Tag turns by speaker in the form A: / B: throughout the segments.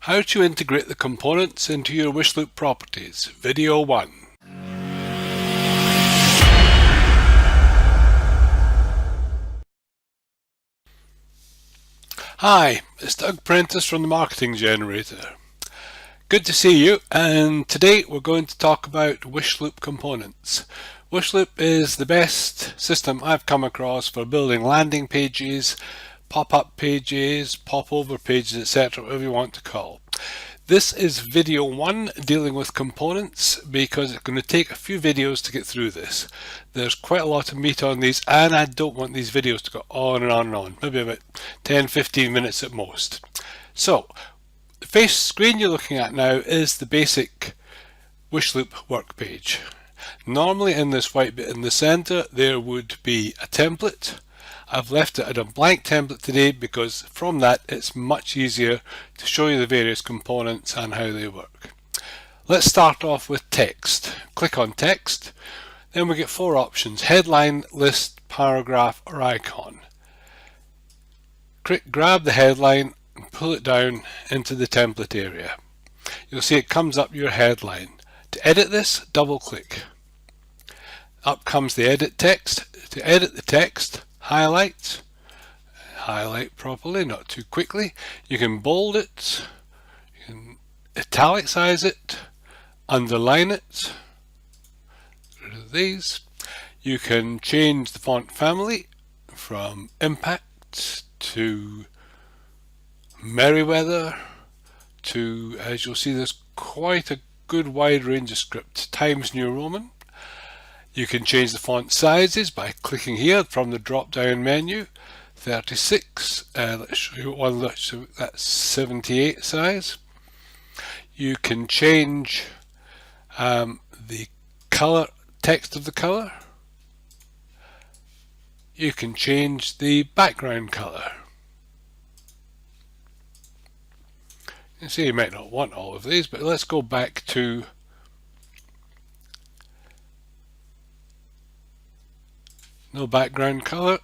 A: How to integrate the components into your Wishloop properties, Video 1. Hi, it's Doug Prentice from the Marketing Generator. Good to see you, and today we're going to talk about Wishloop components. Wishloop is the best system I've come across for building landing pages, pop-up pages, pop-over pages, etc., whatever you want to call. This is video 1 dealing with components because it's going to take a few videos to get through this. There's quite a lot of meat on these and I don't want these videos to go on and on and on, maybe about 10-15 minutes at most. So the face screen you're looking at now is the basic Wishloop work page. Normally in this white bit in the center there would be a template. I've left it at a blank template today because from that it's much easier to show you the various components and how they work. Let's start off with text. Click on text, then we get 4 options: headline, list, paragraph or icon. Grab the headline and pull it down into the template area. You'll see it comes up your headline. To edit this, double click. Up comes the edit text. To edit the text, highlight properly, not too quickly. You can bold it, you can italicize it, underline it, get rid of these. You can change the font family from Impact to Merriweather to, as you'll see, there's quite a good wide range of script, Times New Roman. You can change the font sizes by clicking here from the drop down menu. 36, let's show you one, that's 78 size. You can change the color, text of the color. You can change the background color. You see you might not want all of these, but let's go back to no background color,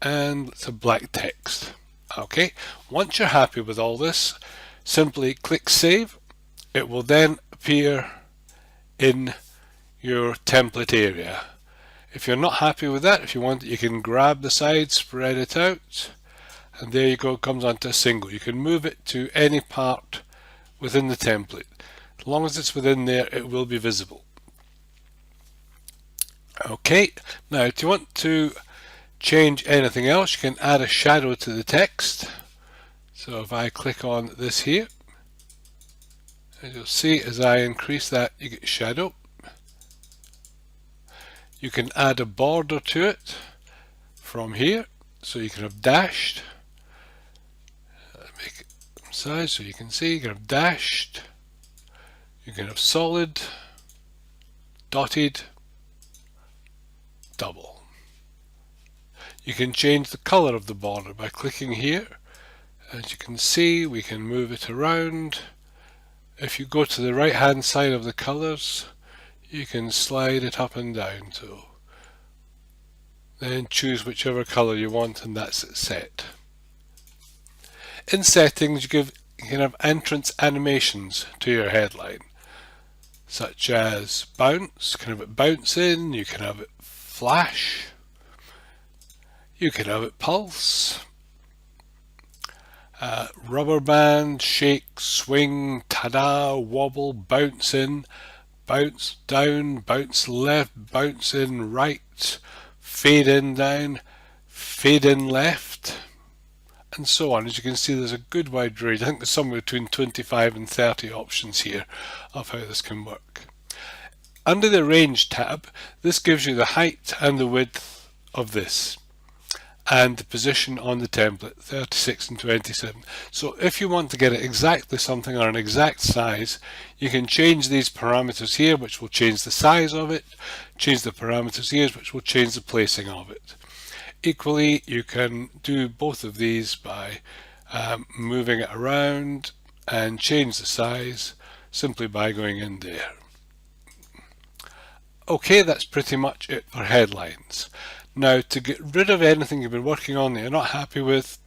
A: and it's a black text. Okay, once you're happy with all this, simply click save. It will then appear in your template area. If you're not happy with that, if you want, you can grab the side, spread it out, and there you go, it comes onto a single. You can move it to any part within the template. As long as it's within there, it will be visible. Okay, now if you want to change anything else, you can add a shadow to the text. So if I click on this here, as you'll see, as I increase that, you get shadow. You can add a border to it from here, so you can have dashed. Make it size so you can see. You can have dashed. You can have solid, dotted, double. You can change the color of the border by clicking here. As you can see, we can move it around. If you go to the right hand side of the colors, you can slide it up and down, so then choose whichever color you want and that's it set. In settings you can have entrance animations to your headline, such as bounce. You can have it bounce in, you can have it flash, you can have it pulse, rubber band, shake, swing, tada, wobble, bounce in, bounce down, bounce left, bounce in right, fade in down, fade in left, and so on. As you can see, there's a good wide range. I think there's somewhere between 25 and 30 options here of how this can work. Under the Range tab, this gives you the height and the width of this and the position on the template, 36 and 27. So if you want to get it exactly something or an exact size, you can change these parameters here, which will change the size of it, change the parameters here, which will change the placing of it. Equally, you can do both of these by moving it around and change the size simply by going in there. Okay, that's pretty much it for headlines. Now, to get rid of anything you've been working on that you're not happy with,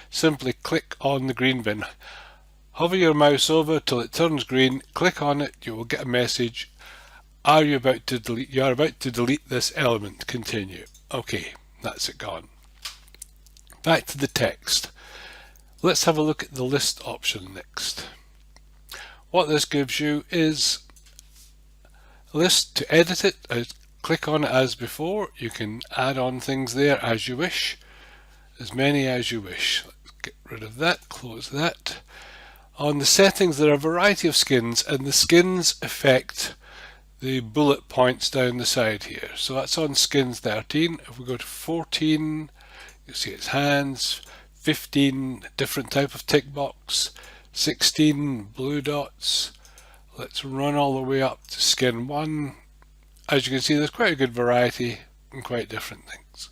A: simply click on the green bin. Hover your mouse over till it turns green, click on it, you will get a message. Are you about to delete? You are about to delete this element. Continue. Okay, that's it gone. Back to the text. Let's have a look at the list option next. What this gives you is a list. To edit it, click on it as before. You can add on things there as you wish, as many as you wish. Let's get rid of that, close that. On the settings, there are a variety of skins, and the skins affect the bullet points down the side here. So that's on skins 13. If we go to 14, you see its hands, 15 different type of tick box, 16 blue dots. Let's run all the way up to skin 1. As you can see, there's quite a good variety and quite different things.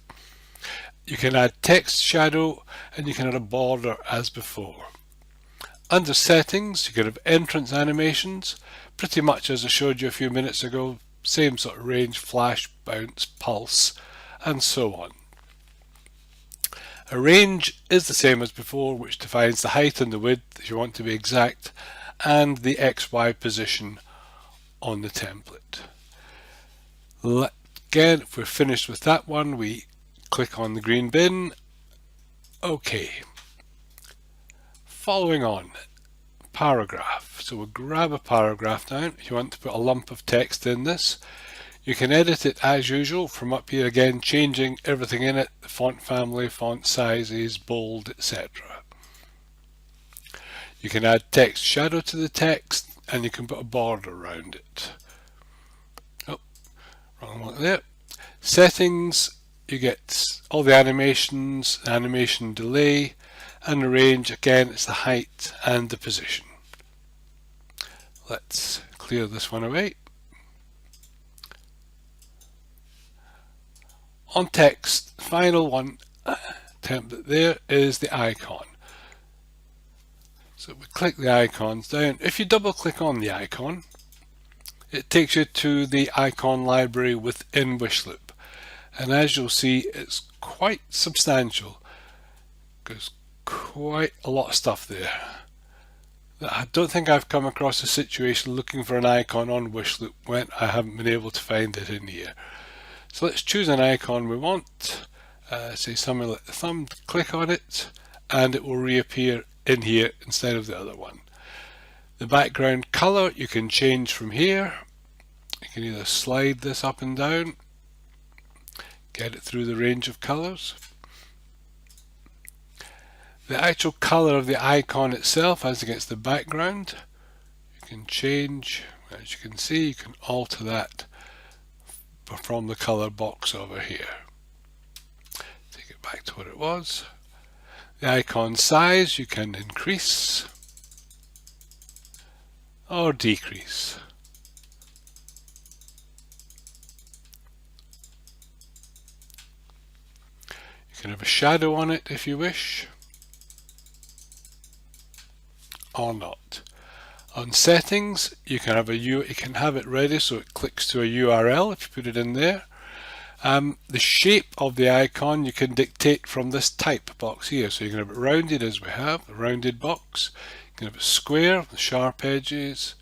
A: You can add text shadow, and you can add a border as before. Under settings, you can have entrance animations, pretty much as I showed you a few minutes ago, same sort of range, flash, bounce, pulse, and so on. A range is the same as before, which defines the height and the width if you want to be exact, and the XY position on the template. Again, if we're finished with that one, we click on the green bin. Okay. Following on, paragraph. So we'll grab a paragraph now. If you want to put a lump of text in this, you can edit it as usual from up here, again changing everything in it, the font family, font sizes, bold, etc. You can add text shadow to the text, and you can put a border around it. Oh, wrong one there. Settings, you get all the animations, animation delay, and the range. Again, it's the height and the position. Let's clear this one away. On text, final one, template there is the icon. So we click the icons down. If you double click on the icon, it takes you to the icon library within Wishloop. And as you'll see, it's quite substantial. There's quite a lot of stuff there. I don't think I've come across a situation looking for an icon on Wishloop when I haven't been able to find it in here. So let's choose an icon we want. Say something like the thumb, click on it, and it will reappear in here instead of the other one. The background color you can change from here. You can either slide this up and down, get it through the range of colors. The actual color of the icon itself as against the background, you can change. As you can see, you can alter that from the color box over here. Take it back to what it was. The icon size you can increase or decrease. You can have a shadow on it if you wish, or not. On settings, you can have it ready so it clicks to a URL if you put it in there. The shape of the icon you can dictate from this type box here. So you can have it rounded as we have, a rounded box. You can have it square with sharp edges,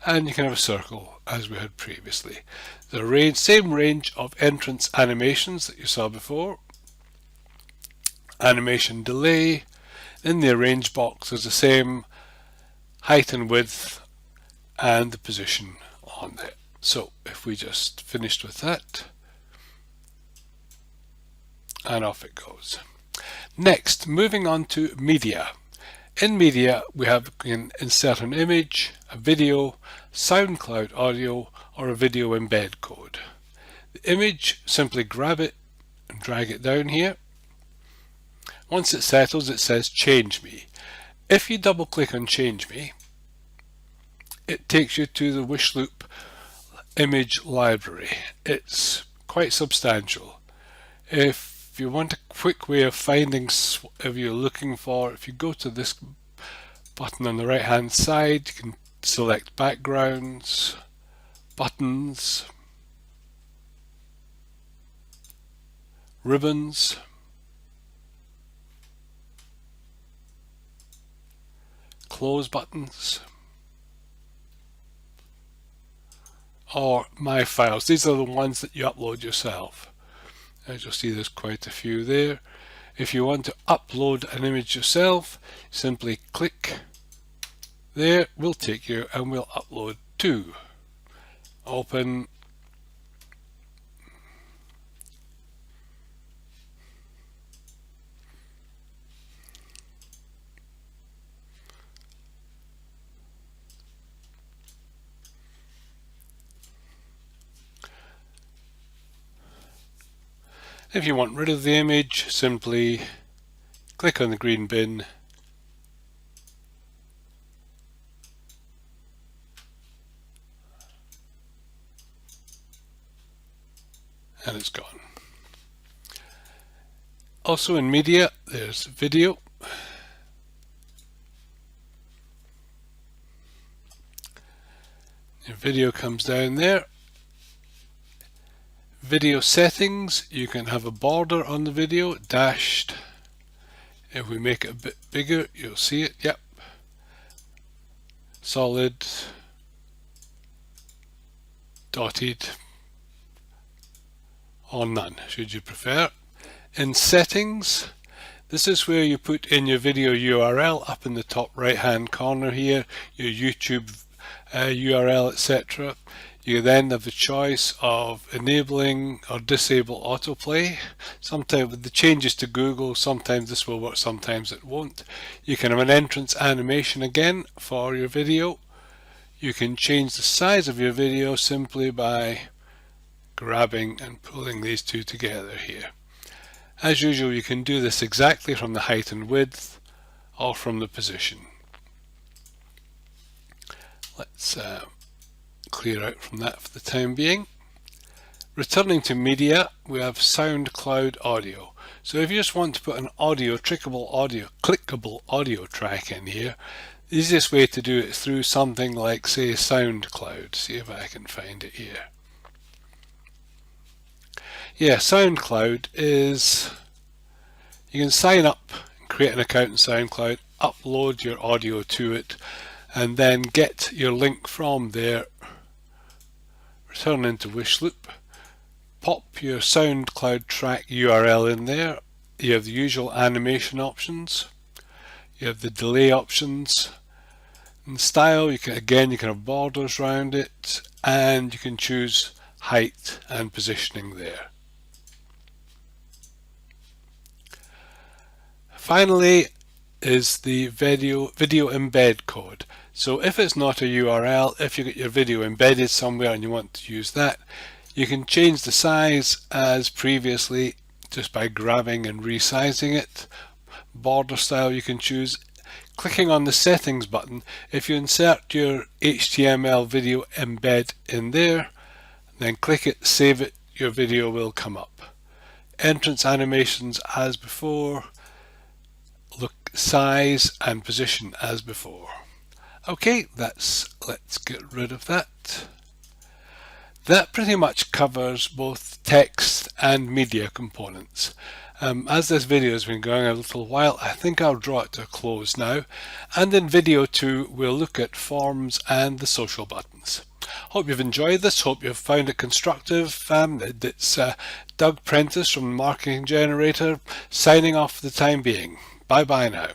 A: and you can have a circle as we had previously. The same range of entrance animations that you saw before. Animation delay. In the arrange box there's the same height and width and the position on there. So if we just finished with that, and off it goes. Next, moving on to media. In media we can insert an image, a video, SoundCloud audio, or a video embed code. The image, simply grab it and drag it down here. Once it settles, it says change me. If you double click on change me, it takes you to the Wishloop image library. It's quite substantial. If you want a quick way of finding if you're looking for, if you go to this button on the right hand side, you can select backgrounds, buttons, ribbons, close buttons, or my files. These are the ones that you upload yourself. As you'll see, there's quite a few there. If you want to upload an image yourself, simply click there, we'll take you and we'll upload to. Open. If you want rid of the image, simply click on the green bin and it's gone. Also in media, there's video. Your video comes down there. Video settings, you can have a border on the video, dashed. If we make it a bit bigger, you'll see it, yep. Solid, dotted, or none, should you prefer. In settings, this is where you put in your video URL up in the top right hand corner here, your YouTube URL, etc. You then have the choice of enabling or disable autoplay. Sometimes with the changes to Google, sometimes this will work, sometimes it won't. You can have an entrance animation again for your video. You can change the size of your video simply by grabbing and pulling these two together here. As usual, you can do this exactly from the height and width or from the position. Let's clear out from that for the time being. Returning to media, we have SoundCloud audio. So if you just want to put an clickable audio track in here, the easiest way to do it is through something like, say, SoundCloud. See if I can find it here. Yeah, SoundCloud is, you can sign up and create an account in SoundCloud, upload your audio to it, and then get your link from there. Return into Wishloop, pop your SoundCloud track URL in there. You have the usual animation options, you have the delay options, and style, you can have borders around it, and you can choose height and positioning there. Finally is the video embed code. So if it's not a URL, if you get your video embedded somewhere and you want to use that, you can change the size as previously just by grabbing and resizing it. Border style you can choose. Clicking on the settings button, if you insert your HTML video embed in there, then click it, save it, your video will come up. Entrance animations as before, look, size and position as before. Okay, let's get rid of that. That pretty much covers both text and media components. As this video has been going a little while, I think I'll draw it to a close now. And in video 2, we'll look at forms and the social buttons. Hope you've enjoyed this, hope you've found it constructive. It's Doug Prentice from Marketing Generator signing off for the time being. Bye bye now.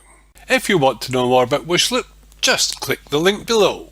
A: If you want to know more about Wishloop, just click the link below.